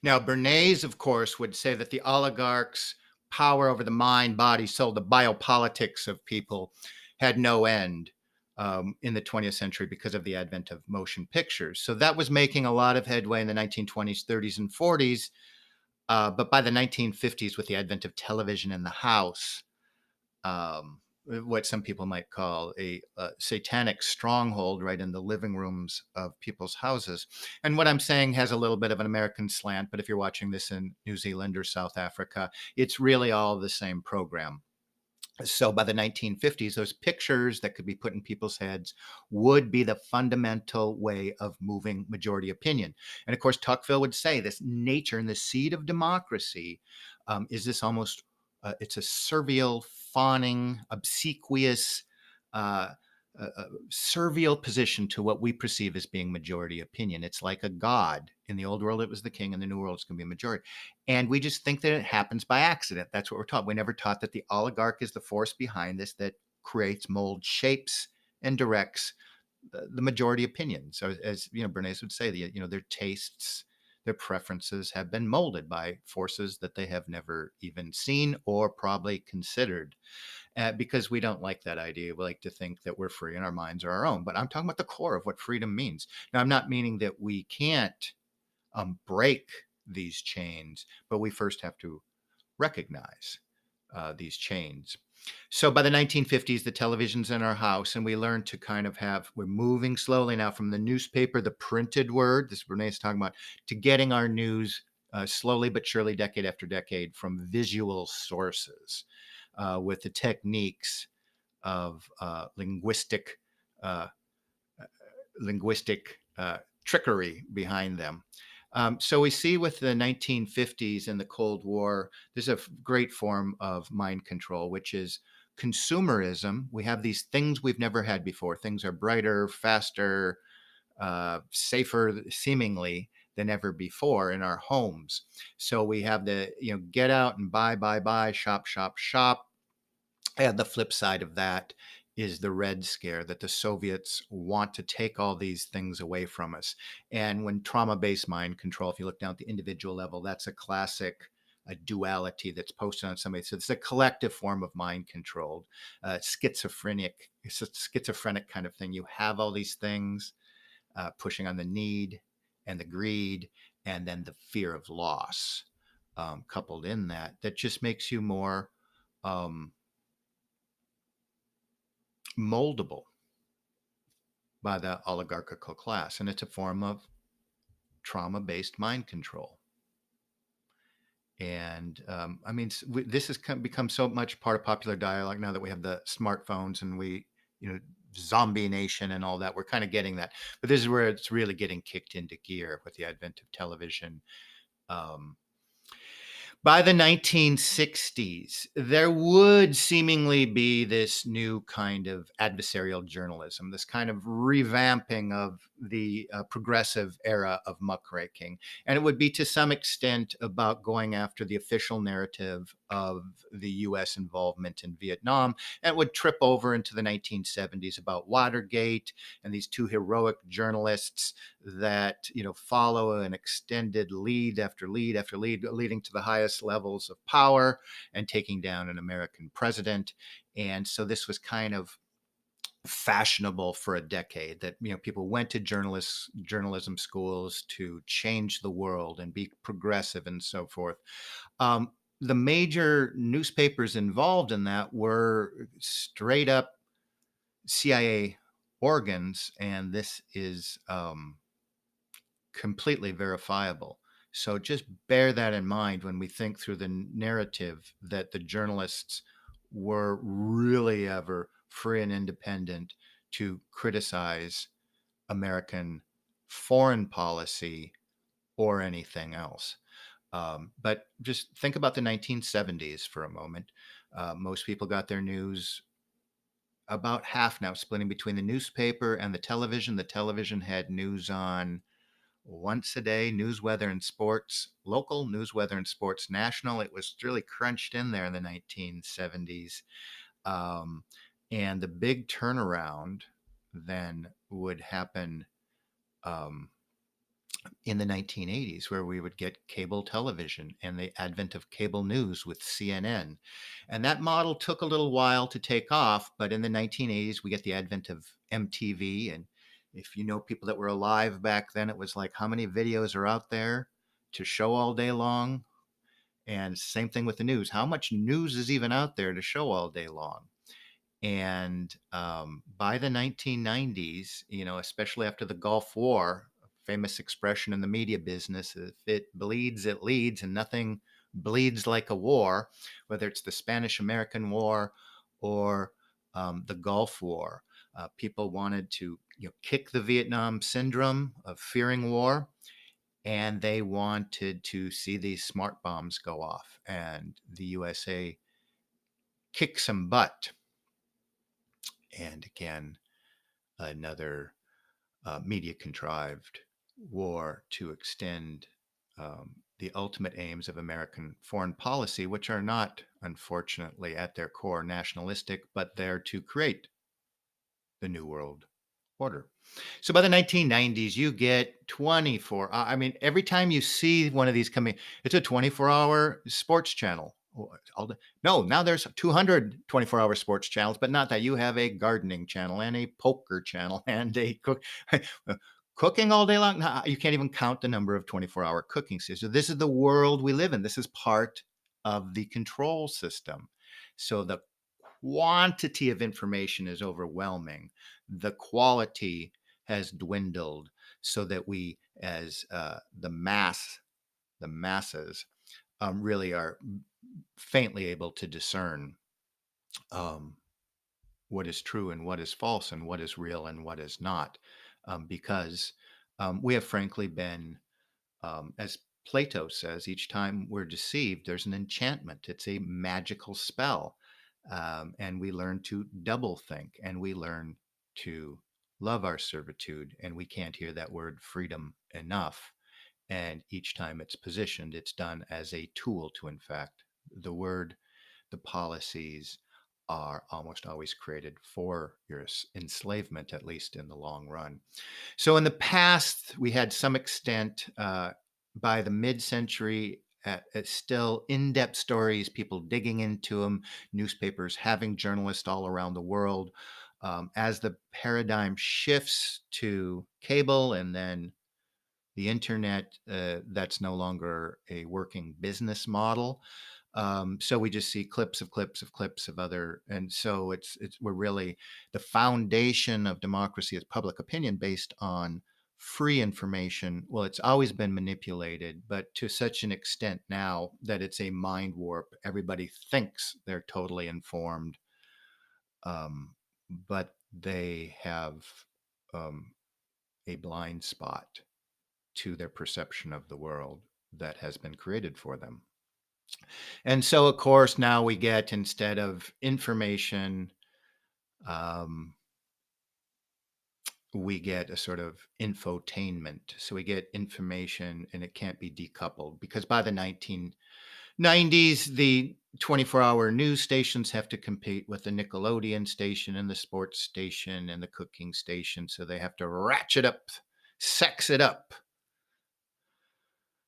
Now, Bernays, of course, would say that the oligarchs' power over the mind, body, soul, the biopolitics of people had no end in the 20th century because of the advent of motion pictures. So that was making a lot of headway in the 1920s, 30s, and 40s. But by the 1950s, with the advent of television in the house, what some people might call a satanic stronghold right in the living rooms of people's houses. And what I'm saying has a little bit of an American slant, but if you're watching this in New Zealand or South Africa, it's really all the same program. So by the 1950s, those pictures that could be put in people's heads would be the fundamental way of moving majority opinion. And of course, Tocqueville would say this nature and the seed of democracy is this almost, it's a servile, fawning, obsequious, uh, servile position to what we perceive as being majority opinion. It's like a god. In the old world, it was the king. In the new world, it's going to be a majority. And we just think that it happens by accident. That's what we're taught. We never taught that the oligarch is the force behind this that creates, molds, shapes, and directs the majority opinion. So, as you know, Bernays would say, their tastes, their preferences have been molded by forces that they have never even seen or probably considered. Because we don't like that idea. We like to think that we're free and our minds are our own. But I'm talking about the core of what freedom means. Now, I'm not meaning that we can't break these chains, but we first have to recognize these chains. So by the 1950s, the television's in our house, and we learn to kind of we're moving slowly now from the newspaper, the printed word, this Renee's talking about, to getting our news slowly but surely, decade after decade, from visual sources with the techniques of uh, linguistic trickery behind them. So we see with the 1950s and the Cold War, there's a great form of mind control, which is consumerism. We have these things we've never had before. Things are brighter, faster, safer, seemingly, than ever before in our homes. So we have the, get out and buy, shop, shop, shop. And the flip side of that is the Red Scare, that the Soviets want to take all these things away from us. And when trauma-based mind control, if you look down at the individual level, that's a classic a duality that's posted on somebody. So it's a collective form of mind controlled, schizophrenic. It's a schizophrenic kind of thing. You have all these things pushing on the need and the greed, and then the fear of loss coupled in that just makes you more moldable by the oligarchical class. And it's a form of trauma based mind control. And I mean, this has become so much part of popular dialogue now that we have the smartphones and zombie nation and all that. We're kind of getting that. But this is where it's really getting kicked into gear with the advent of television. By the 1960s, there would seemingly be this new kind of adversarial journalism, this kind of revamping of the progressive era of muckraking. And it would be to some extent about going after the official narrative of the US involvement in Vietnam, and it would trip over into the 1970s about Watergate and these two heroic journalists that follow an extended lead after lead after lead, leading to the highest levels of power and taking down an American president. And so this was kind of fashionable for a decade, that people went to journalism schools to change the world and be progressive and so forth. The major newspapers involved in that were straight up CIA organs, and this is completely verifiable. So just bear that in mind when we think through the narrative that the journalists were really ever free and independent to criticize American foreign policy or anything else. But just think about the 1970s for a moment. Most people got their news about half now, splitting between the newspaper and the television. The television had news on once a day, news, weather, and sports, local, news, weather, and sports, national. It was really crunched in there in the 1970s. Um, and the big turnaround then would happen in the 1980s, where we would get cable television and the advent of cable news with CNN. And that model took a little while to take off, but in the 1980s, we get the advent of MTV. And if you know people that were alive back then, it was like, how many videos are out there to show all day long? And same thing with the news. How much news is even out there to show all day long? And by the 1990s, especially after the Gulf War, a famous expression in the media business, if it bleeds, it leads, and nothing bleeds like a war, whether it's the Spanish American War or the Gulf War. People wanted to kick the Vietnam syndrome of fearing war, and they wanted to see these smart bombs go off and the USA kick some butt. And again, another media contrived war to extend the ultimate aims of American foreign policy, which are not, unfortunately, at their core nationalistic, but they're to create the New World Order. So by the 1990s, you get 24. I mean, every time you see one of these coming, it's a 24-hour sports channel. No, now there's 200 24-hour sports channels, but not that. You have a gardening channel and a poker channel and a cooking all day long. You can't even count the number of 24-hour cooking seasons. So this is the world we live in. This is part of the control system. So the quantity of information is overwhelming. The quality has dwindled so that we, as the masses, really are faintly able to discern um, what is true and what is false and what is real and what is not, because we have frankly been, as Plato says, each time we're deceived, there's an enchantment. It's a magical spell. And we learn to double think and we learn to love our servitude. And we can't hear that word freedom enough. And each time it's positioned, it's done as a tool to, in fact, the word, the policies are almost always created for your enslavement, at least in the long run. So in the past, we had some extent by the mid-century, still in-depth stories, people digging into them, newspapers having journalists all around the world. As the paradigm shifts to cable and then the internet, that's no longer a working business model. So we just see clips of other, and so we're really, the foundation of democracy is public opinion based on free information. Well, it's always been manipulated, but to such an extent now that it's a mind warp. Everybody thinks they're totally informed, um, but they have um, a blind spot to their perception of the world that has been created for them. And so, of course, now we get, instead of information, um, we get a sort of infotainment. So we get information and it can't be decoupled, because by the 1990s, the 24-hour news stations have to compete with the Nickelodeon station and the sports station and the cooking station. So they have to ratchet up, sex it up,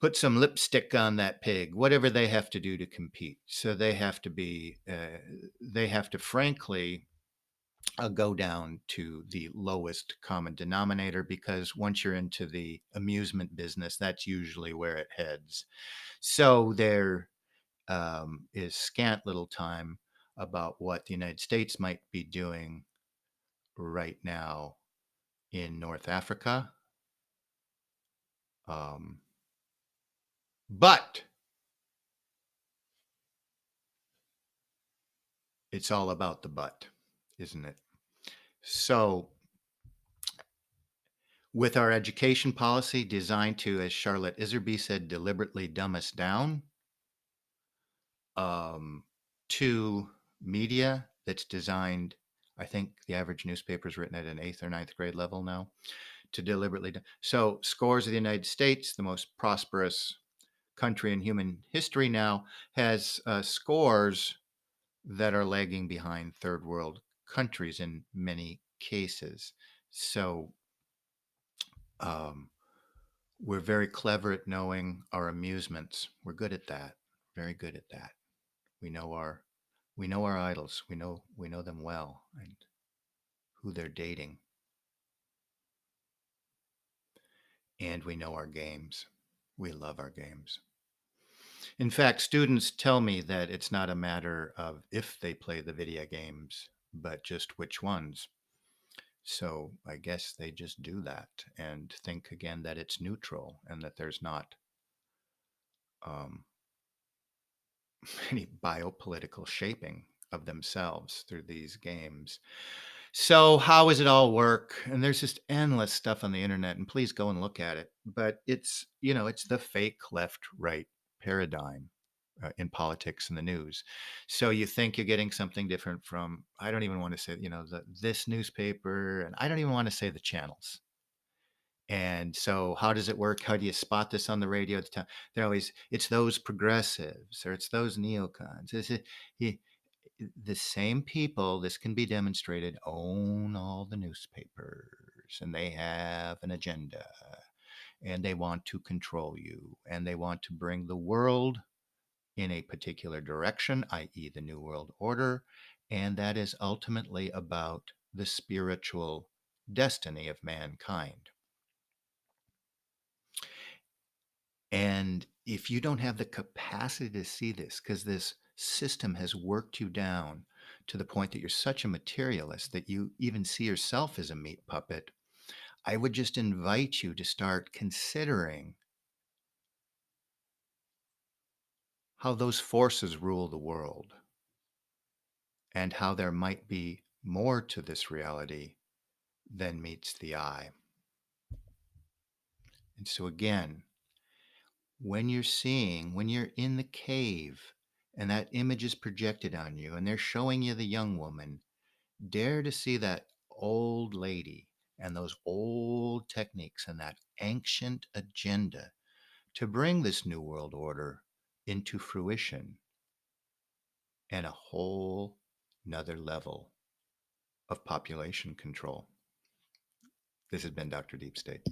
put some lipstick on that pig, whatever they have to do to compete. So they have to be, they have to, frankly, go down to the lowest common denominator, because once you're into the amusement business, that's usually where it heads. So there is scant little time about what the United States might be doing right now in North Africa. But it's all about the but, isn't it? So, with our education policy designed to, as Charlotte Iserby said, deliberately dumb us down, um, to media that's designed, I think the average newspaper is written at an 8th or ninth grade level now, to deliberately. So, scores of the United States, the most prosperous country in human history now, has scores that are lagging behind third world countries in many cases. So, um, We're very clever at knowing our amusements. We're good at that. Very good at that. We know our we know our idols. We know them well and who they're dating, and we know our games. We love our games. In fact, students tell me that it's not a matter of if they play the video games, but just which ones. So I guess they just do that and think again that it's neutral and that there's not um, any biopolitical shaping of themselves through these games. So how does it all work? And there's just endless stuff on the internet, and please go and look at it. But it's the fake left-right paradigm in politics and the news. So you think you're getting something different from, I don't even want to say, this newspaper, and I don't even want to say the channels. And so, how does it work? How do you spot this on the radio? They're always, it's those progressives or it's those neocons. He, the same people, this can be demonstrated, own all the newspapers and they have an agenda and they want to control you and they want to bring the world in a particular direction, i.e., the New World Order. And that is ultimately about the spiritual destiny of mankind. And if you don't have the capacity to see this, because this system has worked you down to the point that you're such a materialist that you even see yourself as a meat puppet, I would just invite you to start considering how those forces rule the world and how there might be more to this reality than meets the eye. And so, again, when you're in the cave and that image is projected on you and they're showing you the young woman, dare to see that old lady and those old techniques and that ancient agenda to bring this new world order into fruition and a whole nother level of population control. This has been Dr. Deep State.